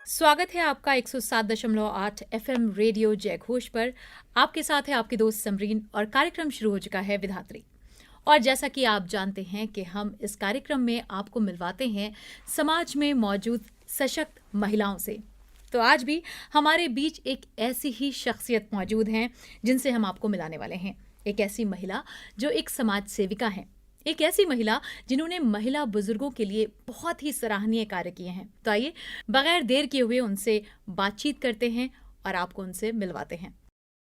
स्वागत है आपका 107.8 एफएम रेडियो जय घोष पर। आपके साथ है आपकी दोस्त समरीन और कार्यक्रम शुरू हो चुका है विधात्री। और जैसा कि आप जानते हैं कि हम इस कार्यक्रम में आपको मिलवाते हैं समाज में मौजूद सशक्त महिलाओं से। तो आज भी हमारे बीच एक ऐसी ही शख्सियत मौजूद हैं जिनसे हम आपको मिलाने वाले हैं। एक ऐसी महिला जो एक समाज सेविका हैं, एक ऐसी महिला जिन्होंने महिला बुजुर्गों के लिए बहुत ही सराहनीय कार्य किए हैं। तो आइए बगैर देर किए हुए उनसे बातचीत करते हैं और आपको उनसे मिलवाते हैं।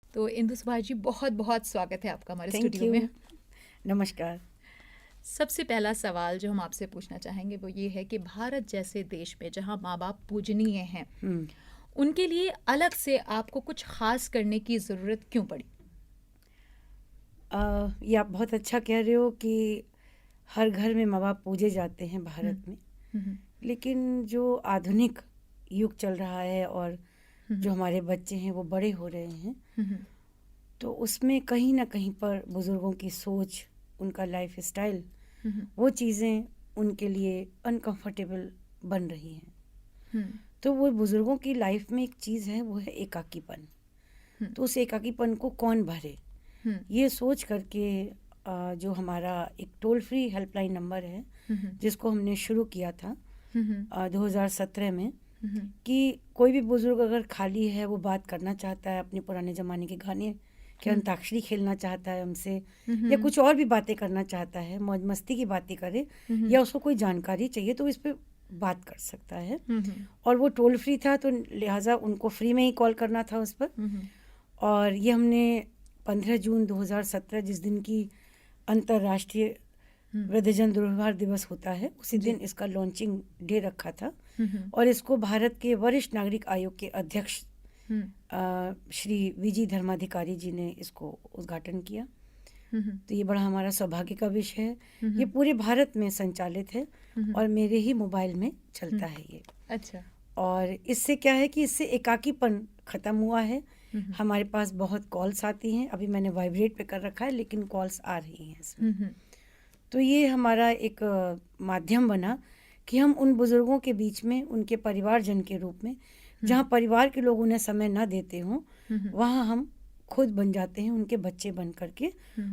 तो इंदु सुभाष जी, बहुत बहुत स्वागत है आपका हमारे स्टूडियो में। नमस्कार। सबसे पहला सवाल जो हम आपसे पूछना चाहेंगे वो ये है कि भारत जैसे देश में जहाँ माँ बाप पूजनीय हैं, उनके लिए अलग से आपको कुछ खास करने की ज़रूरत क्यों पड़ी? ये आप बहुत अच्छा कह रहे हो कि हर घर में माँ बाप पूजे जाते हैं भारत में, लेकिन जो आधुनिक युग चल रहा है और जो हमारे बच्चे हैं वो बड़े हो रहे हैं, तो उसमें कहीं ना कहीं पर बुज़ुर्गों की सोच, उनका लाइफ स्टाइल, वो चीज़ें उनके लिए अनकंफर्टेबल बन रही हैं। तो वो बुज़ुर्गों की लाइफ में एक चीज़ है, वो है एकाकीपन। तो उस एकाकीपन को कौन भरे, ये सोच करके जो हमारा एक टोल फ्री हेल्पलाइन नंबर है जिसको हमने शुरू किया था 2017 में, कि कोई भी बुजुर्ग अगर खाली है, वो बात करना चाहता है, अपने पुराने ज़माने के गाने के अंताक्षरी खेलना चाहता है हमसे, या कुछ और भी बातें करना चाहता है, मौज मस्ती की बातें करे, या उसको कोई जानकारी चाहिए, तो इस पे बात कर सकता है। और वो टोल फ्री था, तो लिहाजा उनको फ्री में ही कॉल करना था उस पर। और ये हमने 15 जून 2017, जिस दिन की अंतर्राष्ट्रीय वृद्धजन दुर्व्यवहार दिवस होता है, उसी दिन इसका लॉन्चिंग डे रखा था। और इसको भारत के वरिष्ठ नागरिक आयोग के अध्यक्ष श्री वीजी धर्माधिकारी जी ने इसको उद्घाटन किया। तो ये बड़ा हमारा सौभाग्य का विषय है। ये पूरे भारत में संचालित है और मेरे ही मोबाइल में चलता है ये। अच्छा। और इससे क्या है कि इससे एकाकीपन खत्म हुआ है। हमारे पास बहुत कॉल्स आती हैं, अभी मैंने वाइब्रेट पे कर रखा है, लेकिन कॉल्स आ रही हैं इसमें। तो ये हमारा एक माध्यम बना कि हम उन बुजुर्गों के बीच में, उनके परिवारजन के रूप में, जहाँ परिवार के लोग उन्हें समय ना देते हों, वहाँ हम खुद बन जाते हैं, उनके बच्चे बन करके,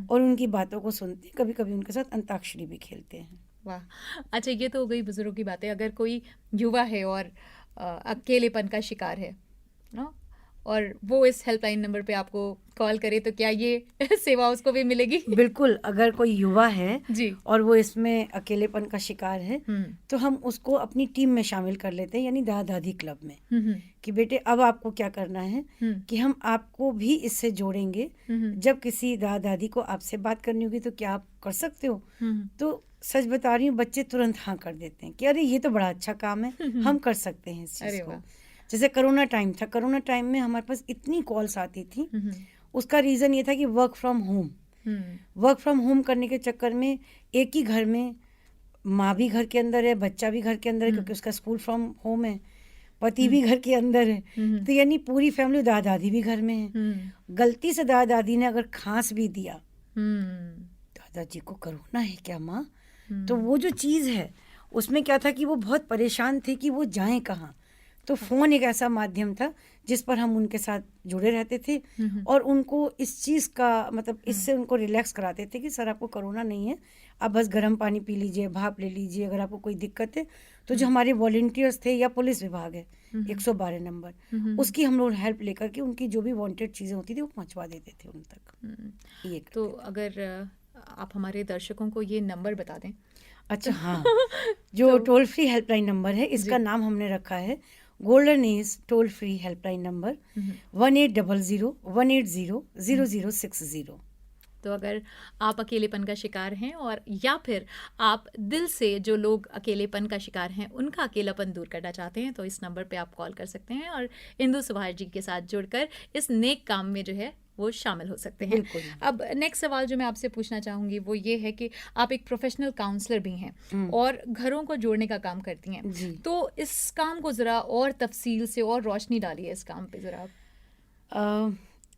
और उनकी बातों को सुनते हैं, कभी कभी उनके साथ अंताक्षरी भी खेलते हैं। वाह, अच्छा, ये तो हो गई बुजुर्गों की बातें। अगर कोई युवा है और अकेलेपन का शिकार है ना, और वो इस हेल्पलाइन नंबर पे आपको कॉल करे, तो क्या ये सेवा उसको भी मिलेगी? बिल्कुल। अगर कोई युवा है जी, और वो इसमें अकेलेपन का शिकार है, तो हम उसको अपनी टीम में शामिल कर लेते हैं, यानी दादा दादी क्लब में, कि बेटे अब आपको क्या करना है कि हम आपको भी इससे जोड़ेंगे। जब किसी दादा दादी को आपसे बात करनी होगी तो क्या आप कर सकते हो? तो सच बता रही हूँ, बच्चे तुरंत हाँ कर देते हैं कि अरे ये तो बड़ा अच्छा काम है, हम कर सकते हैं इस चीज़ को। जैसे कोरोना टाइम था, कोरोना टाइम में हमारे पास इतनी कॉल्स आती थी। उसका रीज़न ये था कि वर्क फ्रॉम होम करने के चक्कर में एक ही घर में माँ भी घर के अंदर है, बच्चा भी घर के अंदर है, क्योंकि उसका स्कूल फ्रॉम होम है, पति भी घर के अंदर है, तो यानी पूरी फैमिली, दादा दादी भी घर में है। गलती से दादा दादी ने अगर खांस भी दिया, दादाजी को कोरोना है क्या माँ? तो वो जो चीज़ है उसमें क्या था कि वो बहुत परेशान थे कि वो जाएं कहाँ। तो फ़ोन एक ऐसा माध्यम था जिस पर हम उनके साथ जुड़े रहते थे और उनको इस चीज़ का मतलब इससे उनको रिलैक्स कराते थे कि सर आपको कोरोना नहीं है, आप बस गर्म पानी पी लीजिए, भाप ले लीजिए, अगर आपको कोई दिक्कत है तो जो हमारे वॉलंटियर्स थे या पुलिस विभाग है 112 नंबर, उसकी हम लोग हेल्प लेकर के उनकी जो भी वांटेड चीज़ें होती थी वो पहुँचवा देते थे उन तक। ये तो अगर आप हमारे दर्शकों को ये नंबर बता दें। अच्छा, हाँ। जो टोल फ्री हेल्पलाइन नंबर है, इसका नाम हमने रखा है golden age toll free helpline number 1800-180-0060। तो अगर आप अकेलेपन का शिकार हैं और या फिर आप दिल से जो लोग अकेलेपन का शिकार हैं उनका अकेलापन दूर करना चाहते हैं, तो इस नंबर पे आप कॉल कर सकते हैं और इंदु सुभाष जी के साथ जुड़कर इस नेक काम में जो है वो शामिल हो सकते हैं। अब नेक्स्ट सवाल जो मैं आपसे पूछना चाहूँगी वो ये है कि आप एक प्रोफेशनल काउंसलर भी हैं और घरों को जोड़ने का काम करती हैं, तो इस काम को ज़रा और तफसील से और रोशनी डालिए इस काम पे ज़रा आप।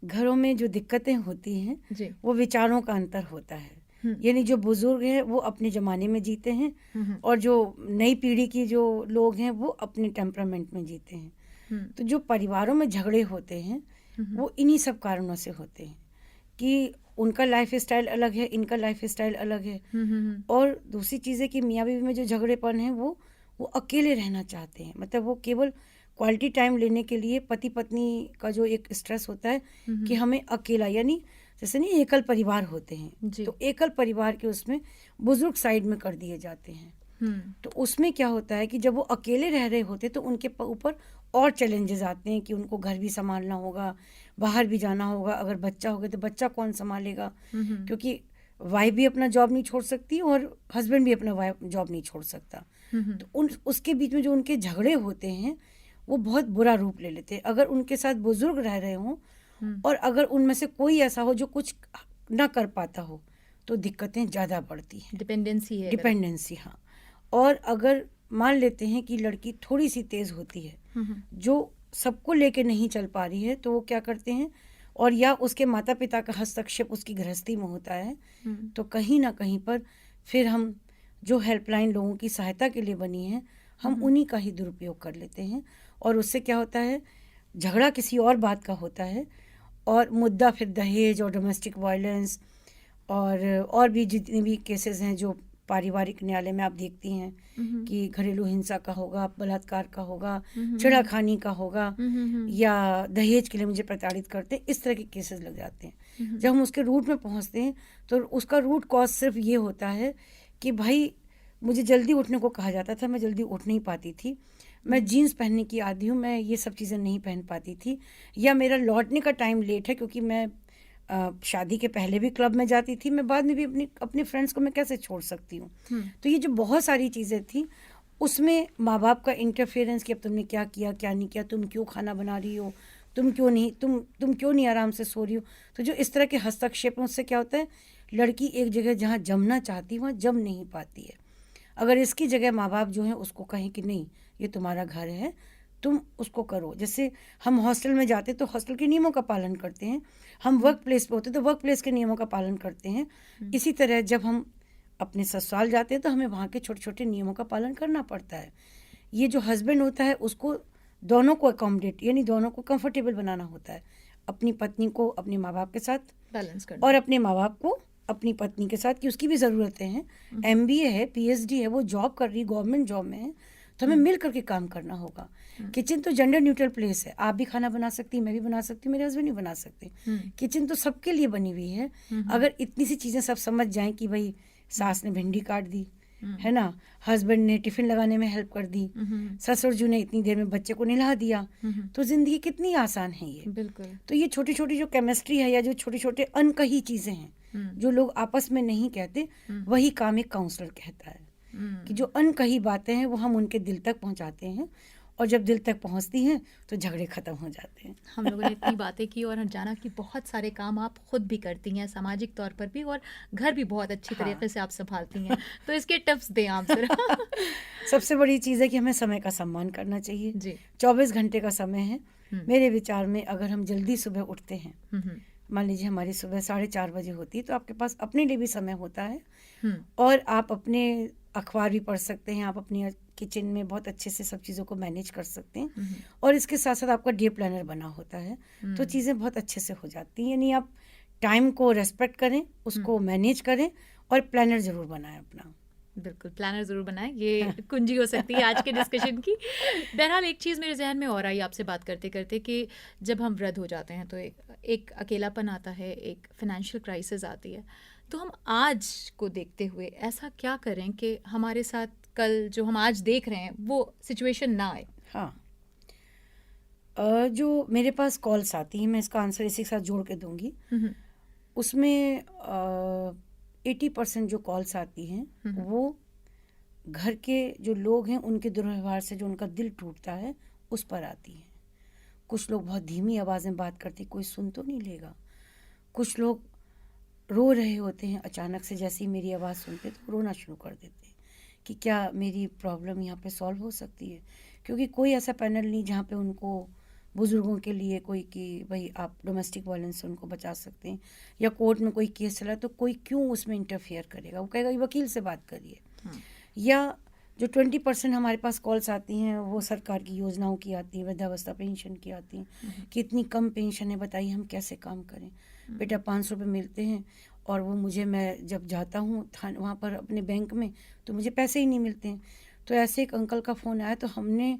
घरों में जो दिक्कतें होती हैं वो विचारों का अंतर होता है। यानी जो बुजुर्ग हैं वो अपने ज़माने में जीते हैं और जो नई पीढ़ी की जो लोग हैं वो अपने टेम्परामेंट में जीते हैं। तो जो परिवारों में झगड़े होते हैं वो इन्हीं सब कारणों से होते हैं कि उनका लाइफ स्टाइल अलग है, इनका लाइफ स्टाइल अलग है। और दूसरी चीज़ है कि मियाँ बीवी में जो झगड़ेपन है वो अकेले रहना चाहते हैं, मतलब वो केवल क्वालिटी टाइम लेने के लिए पति पत्नी का जो एक स्ट्रेस होता है कि हमें अकेला, यानी जैसे नहीं एकल परिवार होते हैं, तो एकल परिवार के उसमें बुजुर्ग साइड में कर दिए जाते हैं। तो उसमें क्या होता है कि जब वो अकेले रह रहे होते तो उनके ऊपर और चैलेंजेस आते हैं कि उनको घर भी संभालना होगा, बाहर भी जाना होगा, अगर बच्चा हो गया तो बच्चा कौन संभालेगा, क्योंकि वाइफ भी अपना जॉब नहीं छोड़ सकती और हस्बैंड भी अपना जॉब नहीं छोड़ सकता। तो उसके बीच में जो उनके झगड़े होते हैं वो बहुत बुरा रूप ले लेते हैं। अगर उनके साथ बुजुर्ग रह रहे हों और अगर उनमें से कोई ऐसा हो जो कुछ ना कर पाता हो तो दिक्कतें ज़्यादा बढ़ती हैं। डिपेंडेंसी, हाँ। और अगर मान लेते हैं कि लड़की थोड़ी सी तेज़ होती है जो सबको लेके नहीं चल पा रही है, तो वो क्या करते हैं, और या उसके माता पिता का हस्तक्षेप उसकी गृहस्थी में होता है, तो कहीं ना कहीं पर फिर हम जो हेल्पलाइन लोगों की सहायता के लिए बनी है हम उन्हीं का ही दुरुपयोग कर लेते हैं। और उससे क्या होता है, झगड़ा किसी और बात का होता है और मुद्दा फिर दहेज और डोमेस्टिक वायलेंस और भी जितने भी केसेस हैं जो पारिवारिक न्यायालय में आप देखती हैं कि घरेलू हिंसा का होगा, बलात्कार का होगा, छेड़खानी का होगा, या दहेज के लिए मुझे प्रताड़ित करते, इस तरह के केसेस लग जाते हैं। जब हम उसके रूट में पहुंचते हैं तो उसका रूट कॉज सिर्फ ये होता है कि भाई मुझे जल्दी उठने को कहा जाता था, मैं जल्दी उठ नहीं पाती थी, मैं जीन्स पहनने की आदी हूँ, मैं ये सब चीज़ें नहीं पहन पाती थी, या मेरा लौटने का टाइम लेट है क्योंकि मैं शादी के पहले भी क्लब में जाती थी, मैं बाद में भी अपने फ्रेंड्स को मैं कैसे छोड़ सकती हूँ। तो ये जो बहुत सारी चीज़ें थी उसमें माँ बाप का इंटरफेरेंस कि अब तुमने क्या किया क्या नहीं किया, तुम क्यों खाना बना रही हो, तुम क्यों नहीं आराम से सो रही हो। तो जो इस तरह के हस्तक्षेप, उससे क्या होता है, लड़की एक जगह जहाँ जमना चाहती है वहाँ जम नहीं पाती है। अगर इसकी जगह माँ बाप जो हैं उसको कहें कि नहीं ये तुम्हारा घर है, तुम उसको करो। जैसे हम हॉस्टल में जाते तो हॉस्टल के नियमों का पालन करते हैं, हम वर्क प्लेस पे होते तो वर्क प्लेस के नियमों का पालन करते हैं। इसी तरह जब हम अपने ससुराल जाते हैं तो हमें वहाँ के छोटे छोटे नियमों का पालन करना पड़ता है। ये जो हस्बैंड होता है उसको दोनों को अकोमोडेट, यानी दोनों को कंफर्टेबल बनाना होता है, अपनी पत्नी को अपने माँ बाप के साथ बैलेंस करना और अपने माँ बाप को अपनी पत्नी के साथ, कि उसकी भी ज़रूरतें हैं, MBA है, PhD है, वो जॉब कर रही, गवर्नमेंट जॉब में है, तो हमें मिल करके काम करना होगा। किचन तो जेंडर न्यूट्रल प्लेस है, आप भी खाना बना सकती, मैं भी बना सकती, मेरे हस्बैंड भी बना सकते। किचन तो सबके लिए बनी हुई है। अगर इतनी सी चीज़ें सब समझ जाएं कि भाई सास ने भिंडी काट दी है ना, हस्बैंड ने टिफिन लगाने में हेल्प कर दी, ससुर जी ने इतनी देर में बच्चे को नहला दिया, तो जिंदगी कितनी आसान है ये। बिल्कुल। तो ये छोटी छोटी जो केमिस्ट्री है या जो छोटे छोटे अनकही चीज़ें हैं जो लोग आपस में नहीं कहते, वही काम एक काउंसलर कहता है कि जो अनकही बातें हैं वो हम उनके दिल तक पहुंचाते हैं, और जब दिल तक पहुंचती हैं तो झगड़े खत्म हो जाते हैं। हम लोगों ने इतनी बातें की और जाना कि बहुत सारे काम आप खुद भी करती हैं, सामाजिक तौर पर भी, और घर भी बहुत अच्छी तरीके से आप संभालती हैं, तो इसके टिप्स दें आप जरा। सबसे बड़ी चीज़ है कि हमें समय का सम्मान करना चाहिए जी। 24 घंटे का समय है। मेरे विचार में अगर हम जल्दी सुबह उठते हैं, मान लीजिए हमारी सुबह 4:30 बजे होती है, तो आपके पास अपने लिए भी समय होता है और आप अपने अखबार भी पढ़ सकते हैं, आप अपनी किचन में बहुत अच्छे से सब चीज़ों को मैनेज कर सकते हैं, और इसके साथ साथ आपका डे प्लानर बना होता है, तो चीज़ें बहुत अच्छे से हो जाती हैं। यानी आप टाइम को रेस्पेक्ट करें, उसको मैनेज करें और प्लानर ज़रूर बनाएं अपना। बिल्कुल, प्लानर ज़रूर बनाएं, ये कुंजी हो सकती है आज के डिस्कशन की। बहरहाल एक चीज़ मेरे जहन में और आई आपसे बात करते करते कि जब हम वृद्ध हो जाते हैं तो एक अकेलापन आता है, एक फाइनेंशियल क्राइसिस आती है, तो हम आज को देखते हुए ऐसा क्या करें कि हमारे साथ कल जो हम आज देख रहे हैं वो सिचुएशन ना आए। हाँ, जो मेरे पास कॉल्स आती हैं, मैं इसका आंसर इसी के साथ जोड़ के दूंगी। उसमें 80% जो कॉल्स आती हैं वो घर के जो लोग हैं उनके दुर्व्यवहार से जो उनका दिल टूटता है उस पर आती हैं। कुछ लोग बहुत धीमी आवाज़ में बात करते, कोई सुन तो नहीं लेगा। कुछ लोग रो रहे होते हैं, अचानक से जैसे ही मेरी आवाज़ सुनते तो रोना शुरू कर देते हैं कि क्या मेरी प्रॉब्लम यहाँ पे सॉल्व हो सकती है, क्योंकि कोई ऐसा पैनल नहीं जहाँ पे उनको बुजुर्गों के लिए कोई कि भाई आप डोमेस्टिक वायलेंस से उनको बचा सकते हैं, या कोर्ट में कोई केस चला तो कोई क्यों उसमें इंटरफेयर करेगा, वो कहेगा वकील से बात करिए। या जो 20% हमारे पास कॉल्स आती हैं वो सरकार की योजनाओं की आती हैं, वृद्धावस्था पेंशन की आती हैं कि इतनी कम पेंशन है, बताइए हम कैसे काम करें। बेटा 500 रुपये मिलते हैं और वो मुझे, मैं जब जाता हूँ वहाँ पर अपने बैंक में तो मुझे पैसे ही नहीं मिलते हैं। तो ऐसे एक अंकल का फ़ोन आया तो हमने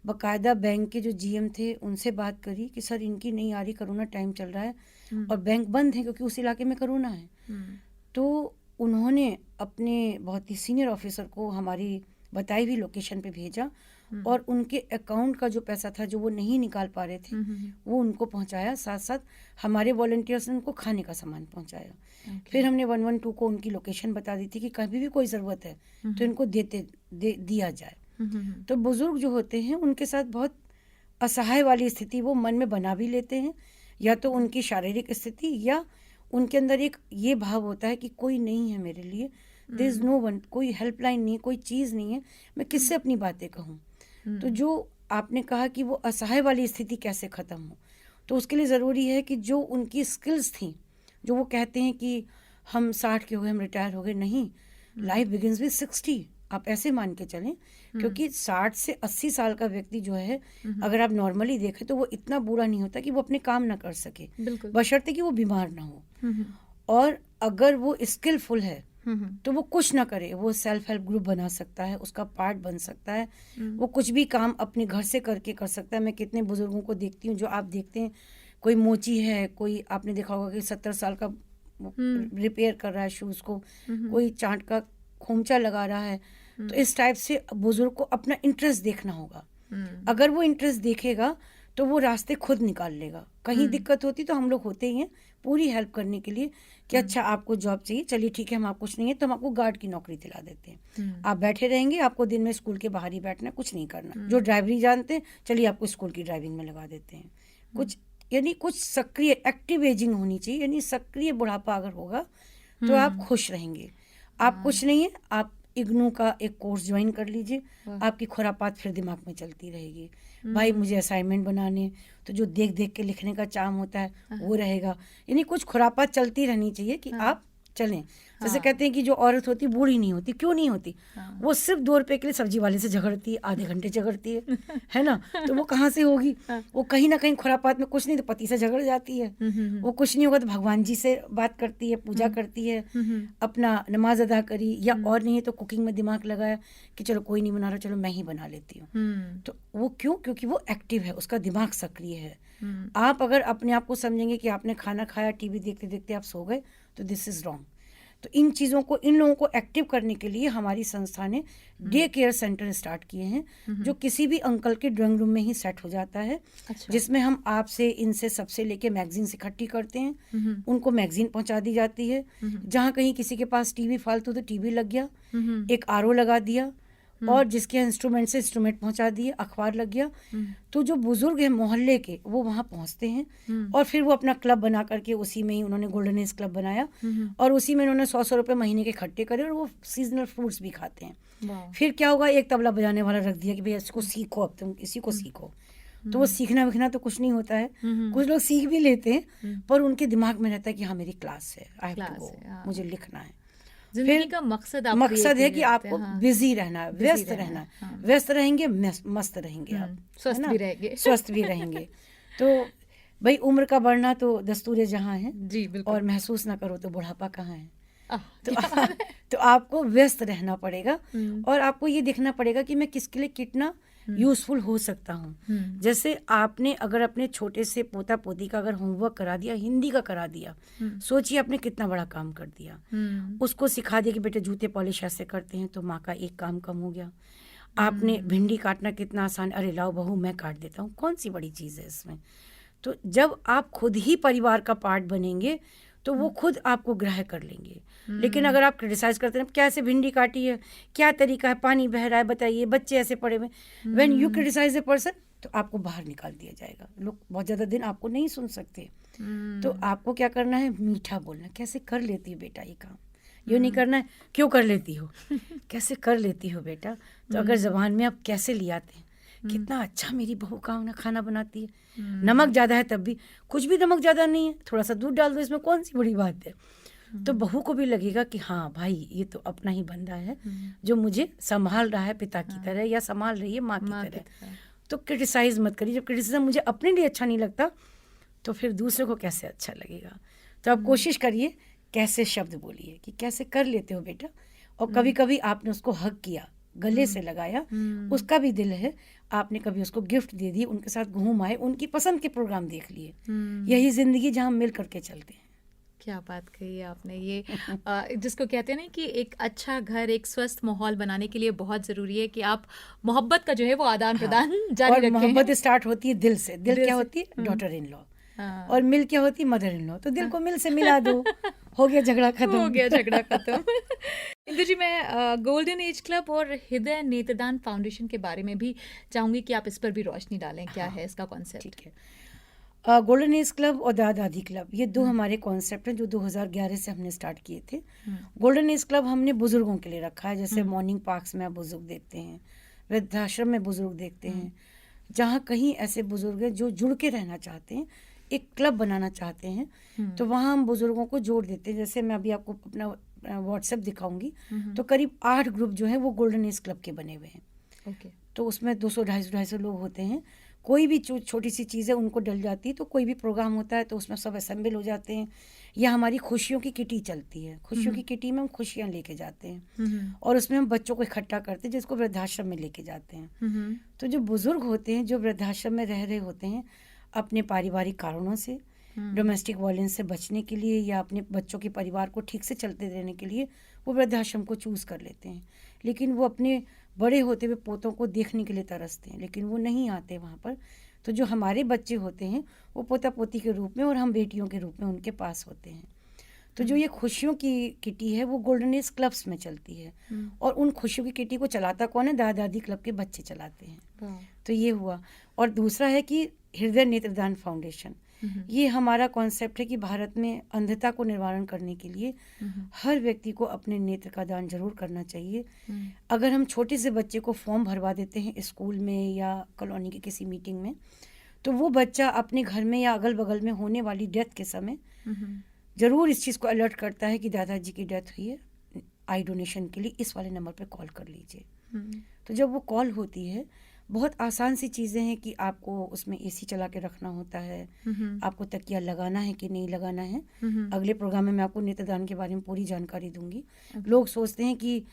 बाकायदा बैंक के जो GM थे उनसे बात करी कि सर इनकी नहीं आ रही, कोरोना टाइम चल रहा है और बैंक बंद है क्योंकि उस इलाके में कोरोना है। तो उन्होंने अपने बहुत ही सीनियर ऑफिसर को हमारी बताई हुई लोकेशन पे भेजा और उनके अकाउंट का जो पैसा था जो वो नहीं निकाल पा रहे थे वो उनको पहुंचाया, साथ साथ हमारे वॉलंटियर्स ने उनको खाने का सामान पहुंचाया। फिर हमने 112 को उनकी लोकेशन बता दी थी कि कभी भी कोई ज़रूरत है तो इनको दिया जाए। तो बुजुर्ग जो होते हैं उनके साथ बहुत असहाय वाली स्थिति वो मन में बना भी लेते हैं, या तो उनकी शारीरिक स्थिति या उनके अंदर एक ये भाव होता है कि कोई नहीं है मेरे लिए, देयर इज नो वन, कोई हेल्पलाइन नहीं, कोई चीज़ नहीं है, मैं किससे अपनी बातें कहूँ। तो जो आपने कहा कि वो असहाय वाली स्थिति कैसे ख़त्म हो, तो उसके लिए ज़रूरी है कि जो उनकी स्किल्स थी, जो वो कहते हैं कि हम 60 के हो गए, हम रिटायर हो गए, नहीं, लाइफ बिगिंस विद 60, आप ऐसे मान के चलें। क्योंकि 60 से 80 साल का व्यक्ति जो है अगर आप नॉर्मली देखें तो वो इतना बुरा नहीं होता कि वो अपने काम ना कर सके, बशर्ते कि वो बीमार ना हो। और अगर वो स्किलफुल है तो वो कुछ ना करे, वो सेल्फ हेल्प ग्रुप बना सकता है, उसका पार्ट बन सकता है, वो कुछ भी काम अपने घर से करके कर सकता है। मैं कितने बुजुर्गों को देखती हूँ जो आप देखते हैं, कोई मोची है, कोई आपने देखा होगा कि 70 साल का रिपेयर कर रहा है शूज़ को, कोई चाट का खोमचा लगा रहा है। तो इस टाइप से बुजुर्ग को अपना इंटरेस्ट देखना होगा। अगर वो इंटरेस्ट देखेगा तो वो रास्ते खुद निकाल लेगा। कहीं दिक्कत होती तो हम लोग होते ही हैं पूरी हेल्प करने के लिए कि अच्छा आपको जॉब चाहिए, चलिए ठीक है, हम आपको कुछ नहीं है तो हम आपको गार्ड की नौकरी दिला देते हैं, आप बैठे रहेंगे, आपको दिन में स्कूल के बाहर ही बैठना, कुछ नहीं करना। जो ड्राइवरी जानते हैं चलिए आपको स्कूल की ड्राइविंग में लगा देते हैं। कुछ यानी कुछ सक्रिय एक्टिव एजिंग होनी चाहिए, यानी सक्रिय बुढ़ापा अगर होगा तो आप खुश रहेंगे। आप कुछ नहीं है, आप इग्नू का एक कोर्स ज्वाइन कर लीजिए, आपकी खुरापात फिर दिमाग में चलती रहेगी। भाई मुझे असाइनमेंट बनाने, तो जो देख देख के लिखने का चाम होता है वो रहेगा। यानी कुछ खुरापात चलती रहनी चाहिए कि आप चलें। जैसे कहते हैं कि जो औरत होती बूढ़ी नहीं होती, क्यों नहीं होती? वो सिर्फ 2 रुपए के लिए सब्जी वाले से झगड़ती है, आधे घंटे झगड़ती है ना? तो वो कहाँ से होगी? वो कहीं ना कहीं खुरापात में कुछ नहीं तो पति से झगड़ जाती है, वो कुछ नहीं होगा तो भगवान जी से बात करती है, पूजा करती है, अपना नमाज अदा करी, या और नहीं तो कुकिंग में दिमाग लगाया कि चलो कोई नहीं बना रहा, चलो मैं ही बना लेती हूँ। तो वो क्यों? क्योंकि वो एक्टिव है, उसका दिमाग सक्रिय है। आप अगर अपने आप को समझेंगे कि आपने खाना खाया, टीवी देखते देखते आप सो गए, तो दिस इज रॉन्ग। तो इन चीज़ों को, इन लोगों को एक्टिव करने के लिए हमारी संस्था ने डे केयर सेंटर स्टार्ट किए हैं, जो किसी भी अंकल के ड्राइंग रूम में ही सेट हो जाता है। अच्छा। जिसमें हम आपसे, इनसे, सबसे लेके मैगजीन इकट्ठी करते हैं, उनको मैगजीन पहुंचा दी जाती है। जहाँ कहीं किसी के पास टीवी फालतू तो टीवी लग गया, एक RO लगा दिया, और जिसके इंस्ट्रूमेंट से इंस्ट्रूमेंट पहुंचा दिए, अखबार लग गया। तो जो बुजुर्ग हैं मोहल्ले के वो वहाँ पहुँचते हैं और फिर वो अपना क्लब बना करके, उसी में ही उन्होंने गोल्डन एज क्लब बनाया और उसी में उन्होंने 100 रुपए महीने के इकट्ठे करे और वो सीजनल फ्रूट्स भी खाते हैं। फिर क्या होगा, एक तबला बजाने वाला रख दिया कि भैया इसको सीखो, अब तुम इसी को सीखो। तो वो सीखना विखना तो कुछ नहीं होता है, कुछ लोग सीख भी लेते हैं पर उनके दिमाग में रहता है कि हाँ मेरी क्लास है, आई हैव टू गो, मुझे लिखना है। जिंदगी का मकसद है कि आपको बिजी रहना है, व्यस्त रहना है। व्यस्त रहेंगे मस्त रहेंगे, आप स्वस्थ भी रहेंगे। तो भाई उम्र का बढ़ना तो दस्तूर जहाँ है जी, बिल्कुल। और महसूस ना करो तो बुढ़ापा कहाँ है। तो आपको व्यस्त रहना पड़ेगा और आपको ये देखना पड़ेगा कि मैं किसके लिए कितना यूजफुल हो सकता हूँ। जैसे आपने अगर अपने छोटे से पोता पोती का अगर होमवर्क करा दिया, हिंदी का करा दिया, सोचिए आपने कितना बड़ा काम कर दिया। उसको सिखा दिया कि बेटे जूते पॉलिश ऐसे करते हैं, तो माँ का एक काम कम हो गया। आपने भिंडी काटना कितना आसान, अरे लाओ बहू मैं काट देता हूँ, कौन सी बड़ी चीज़ है इसमें। तो जब आप खुद ही परिवार का पार्ट बनेंगे तो वो खुद आपको ग्रह कर लेंगे। लेकिन अगर आप क्रिटिसाइज करते हैं कैसे भिंडी काटी है, क्या तरीका है, पानी बह रहा है, बताइए, बच्चे ऐसे पड़े हुए, when you criticise a person तो आपको बाहर निकाल दिया जाएगा। लोग बहुत ज़्यादा दिन आपको नहीं सुन सकते। तो आपको क्या करना है, मीठा बोलना, कैसे कर लेती है बेटा ये काम, ये नहीं करना है क्यों कर लेती हो, कैसे कर लेती हो बेटा। तो अगर ज़बान में आप कैसे ले आते हैं, कितना अच्छा मेरी बहू का खाना बनाती है, नमक ज़्यादा है तब भी, कुछ भी नमक ज़्यादा नहीं है, थोड़ा सा दूध डाल दो, इसमें कौन सी बड़ी बात है। तो बहू को भी लगेगा कि हाँ भाई ये तो अपना ही बंदा है जो मुझे संभाल रहा है पिता की तरह या संभाल रही है माँ की तरह। तो क्रिटिसाइज मत करिए, जब क्रिटिसिज्म मुझे अपने लिए अच्छा नहीं लगता तो फिर दूसरे को कैसे अच्छा लगेगा। तो आप कोशिश करिए कैसे शब्द बोलिए कि कैसे कर लेते हो बेटा, और कभी कभी आपने उसको हग किया, गले से लगाया, उसका भी दिल है, आपने कभी उसको गिफ्ट दे दी, उनके साथ घूम आए, उनकी पसंद के प्रोग्राम देख लिए। यही जिंदगी जहाँ हम मिल करके चलते हैं। क्या बात कही है आपने। ये जिसको कहते हैं ना कि एक अच्छा घर, एक स्वस्थ माहौल बनाने के लिए बहुत ज़रूरी है कि आप मोहब्बत का जो है वो आदान प्रदान जारी और रखें। मोहब्बत स्टार्ट होती है दिल से। दिल क्या होती है? Daughter in law. और मिल क्या होती है? Mother in law. तो दिल को मिल से मिला दो, हो गया झगड़ा खत्म। हो गया झगड़ा खत्म। इंदु जी, मैं गोल्डन एज क्लब और हृदय नेत्रदान फाउंडेशन के बारे में भी चाहूंगी कि आप इस पर भी रोशनी डालें। क्या है इसका कॉन्सेप्ट? ठीक है। गोल्डन एज क्लब और दादा दादी क्लब, ये दो हमारे कॉन्सेप्ट हैं जो 2011 से हमने स्टार्ट किए थे। गोल्डन एज क्लब हमने बुजुर्गों के लिए रखा है, जैसे मॉर्निंग पार्क्स में आप बुजुर्ग देखते हैं, वृद्धाश्रम में बुजुर्ग देखते हैं, जहाँ कहीं ऐसे बुजुर्ग हैं जो जुड़ के रहना चाहते हैं, एक क्लब बनाना चाहते हैं, तो वहाँ हम बुजुर्गों को जोड़ देते हैं। जैसे मैं अभी आपको अपना व्हाट्सएप दिखाऊंगी, तो करीब 8 ग्रुप जो हैं वो गोल्डन एज क्लब के बने हुए हैं। तो उसमें 200-250 लोग होते हैं। कोई भी छोटी सी चीज़ है उनको डल जाती है, तो कोई भी प्रोग्राम होता है तो उसमें सब असेंबल हो जाते हैं। या हमारी खुशियों की किटी चलती है, खुशियों की किटी में हम खुशियाँ लेके जाते हैं, और उसमें हम बच्चों को इकट्ठा करते हैं जिसको वृद्धाश्रम में लेके जाते हैं। तो जो बुजुर्ग होते हैं जो वृद्धाश्रम में रह रहे होते हैं, अपने पारिवारिक कारणों से, डोमेस्टिक वायलेंस से बचने के लिए या अपने बच्चों के परिवार को ठीक से चलते रहने के लिए वो वृद्धाश्रम को चूज़ कर लेते हैं। लेकिन वो अपने बड़े होते हुए पोतों को देखने के लिए तरसते हैं, लेकिन वो नहीं आते वहाँ पर। तो जो हमारे बच्चे होते हैं वो पोता पोती के रूप में और हम बेटियों के रूप में उनके पास होते हैं। तो जो ये खुशियों की किटी है वो गोल्डन एज क्लब्स में चलती है, और उन खुशियों की किटी को चलाता कौन है? दादा दादी क्लब के बच्चे चलाते हैं। तो ये हुआ। और दूसरा है कि हृदय नेत्रदान फाउंडेशन, ये हमारा कॉन्सेप्ट है कि भारत में अंधता को निवारण करने के लिए हर व्यक्ति को अपने नेत्र का दान जरूर करना चाहिए। अगर हम छोटे से बच्चे को फॉर्म भरवा देते हैं स्कूल में या कॉलोनी की किसी मीटिंग में, तो वो बच्चा अपने घर में या अगल बगल में होने वाली डेथ के समय जरूर इस चीज़ को अलर्ट करता है कि दादाजी की डेथ हुई है, आई डोनेशन के लिए इस वाले नंबर पर कॉल कर लीजिए। तो जब वो कॉल होती है, बहुत आसान सी चीज़ें हैं कि आपको उसमें एसी चला के रखना होता है, आपको तकिया लगाना है कि नहीं लगाना है। अगले प्रोग्राम में मैं आपको नेत्रदान के बारे में पूरी जानकारी दूंगी। लोग सोचते हैं कि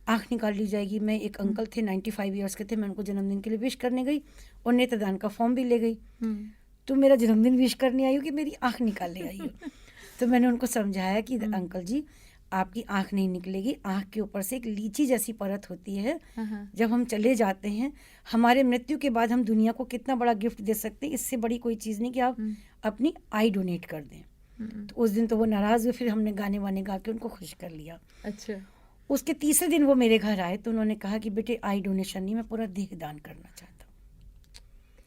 आँख निकाल ली जाएगी। मैं एक अंकल थे 95 ईयर्स के थे, मैं उनको जन्मदिन के लिए विश करने गई और नेत्रदान का फॉर्म भी ले गई। तो मेरा जन्मदिन विश करने आई हो कि मेरी आँख निकालने आई हो। तो मैंने उनको समझाया कि अंकल जी आपकी आँख नहीं निकलेगी, आँख के ऊपर से एक लीची जैसी परत होती है। जब हम चले जाते हैं, हमारे मृत्यु के बाद हम दुनिया को कितना बड़ा गिफ्ट दे सकते हैं, इससे बड़ी कोई चीज़ नहीं कि आप अपनी आई डोनेट कर दें। तो उस दिन तो वो नाराज़ हुए, फिर हमने गाने वाने गा के उनको खुश कर लिया। अच्छा। उसके तीसरे दिन वो मेरे घर आए तो उन्होंने कहा कि बेटे आई डोनेशन नहीं, मैं पूरा देह दान करना चाहता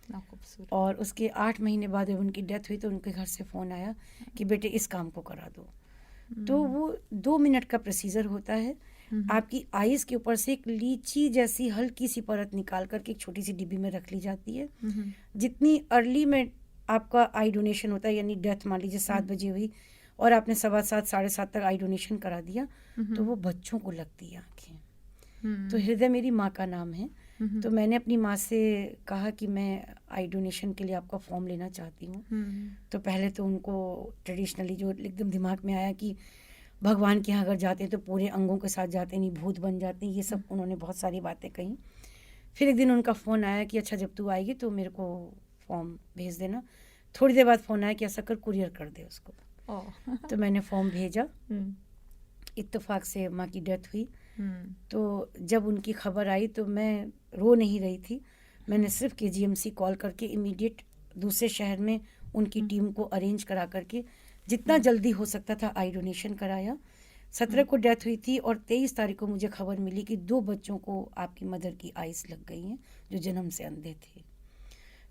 हूँ। और उसके 8 महीने बाद जब उनकी डेथ हुई तो उनके घर से फ़ोन आया कि बेटे इस काम को करा दो। तो वो 2 मिनट का प्रोसीजर होता है। आपकी आईज के ऊपर से एक लीची जैसी हल्की सी परत निकाल करके एक छोटी सी डिब्बी में रख ली जाती है। जितनी अर्ली में आपका आई डोनेशन होता है, यानी डेथ मान लीजिए 7 बजे हुई और आपने 7:15 7:30 तक आई डोनेशन करा दिया, तो वो बच्चों को लगती है आँखें। तो हृदय मेरी माँ का नाम है। तो मैंने अपनी माँ से कहा कि मैं आई डोनेशन के लिए आपका फॉर्म लेना चाहती हूँ। तो पहले तो उनको ट्रेडिशनली जो एकदम दिमाग में आया कि भगवान के यहाँ अगर जाते हैं तो पूरे अंगों के साथ जाते नहीं, भूत बन जाते हैं, ये सब उन्होंने बहुत सारी बातें कही। फिर एक दिन उनका फ़ोन आया कि अच्छा जब तू आएगी तो मेरे को फॉर्म भेज देना। थोड़ी देर बाद फ़ोन आया कि ऐसा कर कुरियर कर दे उसको। तो मैंने फॉर्म भेजा। इत्तेफाक से माँ की डेथ हुई। तो जब उनकी खबर आई तो मैं रो नहीं रही थी। मैंने सिर्फ KGMC कॉल करके इमीडिएट दूसरे शहर में उनकी टीम को अरेंज करा करके जितना जल्दी हो सकता था आई डोनेशन कराया। 17 को डेथ हुई थी और 23 तारीख को मुझे खबर मिली कि 2 बच्चों को आपकी मदर की आइस लग गई हैं जो जन्म से अंधे थे।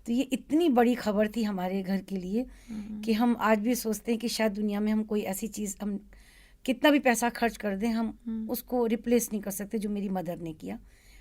तो ये इतनी बड़ी खबर थी हमारे घर के लिए कि हम आज भी सोचते हैं कि शायद दुनिया में हम कोई ऐसी चीज़, हम कितना भी पैसा खर्च कर दें, हम उसको रिप्लेस नहीं कर सकते जो मेरी मदर ने किया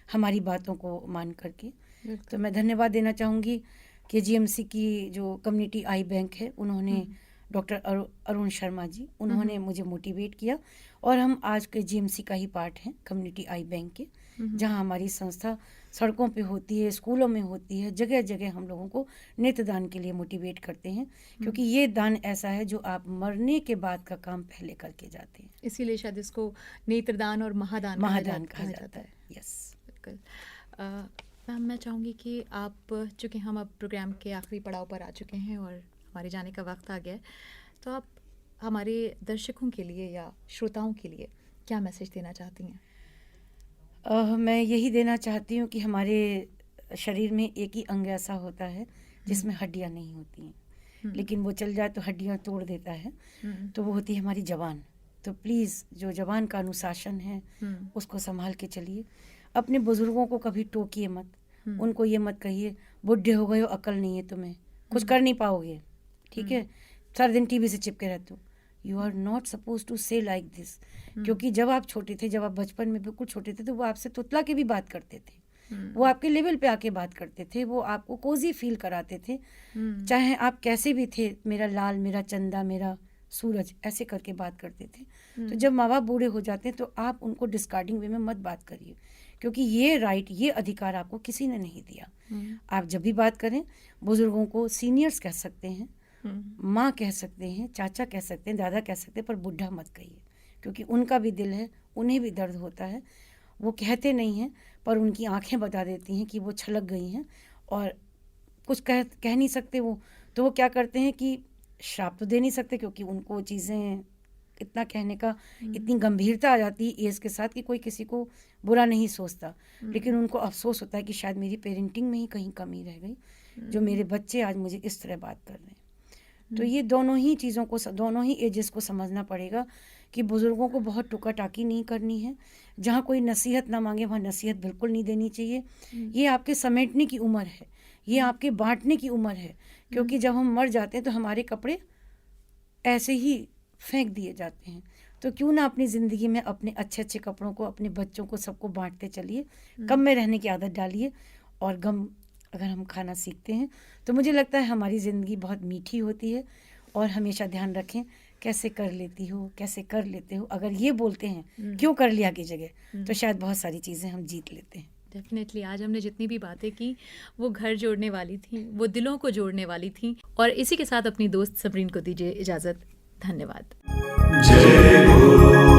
हमारी बातों को मान करके। तो मैं धन्यवाद देना चाहूँगी कि जीएमसी की जो कम्युनिटी आई बैंक है, उन्होंने डॉक्टर अरुण शर्मा जी, उन्होंने मुझे मोटिवेट किया और हम आज के जीएमसी का ही पार्ट हैं, कम्युनिटी आई बैंक के, जहां हमारी संस्था सड़कों पे होती है, स्कूलों में होती है, जगह जगह हम लोगों को नेत्रदान के लिए मोटिवेट करते हैं, क्योंकि ये दान ऐसा है जो आप मरने के बाद का काम पहले करके जाते हैं। इसीलिए शायद इसको नेत्रदान और महादान कहा जाता है। यस, बिल्कुल। मैम, मैं चाहूँगी कि आप, चूँकि हम अब प्रोग्राम के आखिरी पड़ाव पर आ चुके हैं और हमारे जाने का वक्त आ गया है, तो आप हमारे दर्शकों के लिए या श्रोताओं के लिए क्या मैसेज देना चाहती हैं? मैं यही देना चाहती हूँ कि हमारे शरीर में एक ही अंग ऐसा होता है जिसमें हड्डियाँ नहीं होती हैं, लेकिन वो चल जाए तो हड्डियाँ तोड़ देता है, तो वो होती है हमारी ज़बान। तो प्लीज़ जो ज़बान का अनुशासन है उसको संभाल के चलिए। अपने बुज़ुर्गों को कभी टोकिए मत, उनको ये मत कहिए बूढ़े हो गए हो, अकल नहीं है तुम्हें, कुछ कर नहीं पाओगे, ठीक है, सारा दिन टीवी से चिपके रहते हो। You are not suppose to say like this, क्योंकि जब आप छोटे थे, जब आप बचपन में बिल्कुल छोटे थे, तो वो आपसे तुतला के भी बात करते थे, वो आपके लेवल पे आके बात करते थे, वो आपको कोजी फील कराते थे, चाहे आप कैसे भी थे, मेरा लाल, मेरा चंदा, मेरा सूरज, ऐसे करके बात करते थे। तो जब माँ बाप बूढ़े हो जाते हैं तो आप उनको डिस्कार्डिंग वे में मत बात करिए, क्योंकि ये राइट, ये अधिकार आपको किसी ने नहीं दिया। आप जब भी बात करें, बुजुर्गों को सीनियर्स कह सकते हैं, माँ कह सकते हैं, चाचा कह सकते हैं, दादा कह सकते हैं, पर बुढ़ा मत कहिए, क्योंकि उनका भी दिल है, उन्हें भी दर्द होता है। वो कहते नहीं हैं, पर उनकी आंखें बता देती हैं कि वो छलक गई हैं और कुछ कह नहीं सकते वो। तो वो क्या करते हैं कि श्राप तो दे नहीं सकते, क्योंकि उनको चीज़ें इतना कहने का, इतनी गंभीरता आ जाती है एज के साथ कि कोई किसी को बुरा नहीं सोचता, लेकिन उनको अफसोस होता है कि शायद मेरी पेरेंटिंग में ही कहीं कमी रह गई, जो मेरे बच्चे आज मुझे इस तरह बात कर रहे हैं। तो ये दोनों ही चीज़ों को, दोनों ही एजेस को समझना पड़ेगा कि बुज़ुर्गों को बहुत टुका टाकी नहीं करनी है। जहाँ कोई नसीहत ना मांगे वहाँ नसीहत बिल्कुल नहीं देनी चाहिए। ये आपके समेटने की उम्र है, ये आपके बांटने की उम्र है, क्योंकि जब हम मर जाते हैं तो हमारे कपड़े ऐसे ही फेंक दिए जाते हैं। तो क्यों ना अपनी ज़िंदगी में अपने अच्छे अच्छे कपड़ों को, अपने बच्चों को, सबको बांटते चलिए, कम में रहने की आदत डालिए, और गम अगर हम खाना सीखते हैं तो मुझे लगता है हमारी ज़िंदगी बहुत मीठी होती है। और हमेशा ध्यान रखें, कैसे कर लेती हो, कैसे कर लेते हो, अगर ये बोलते हैं क्यों कर लिया की जगह, तो शायद बहुत सारी चीज़ें हम जीत लेते हैं। डेफिनेटली आज हमने जितनी भी बातें की वो घर जोड़ने वाली थी, वो दिलों को जोड़ने वाली थी। और इसी के साथ अपनी दोस्त समरीन को दीजिए इजाज़त। धन्यवाद। जय गुरु।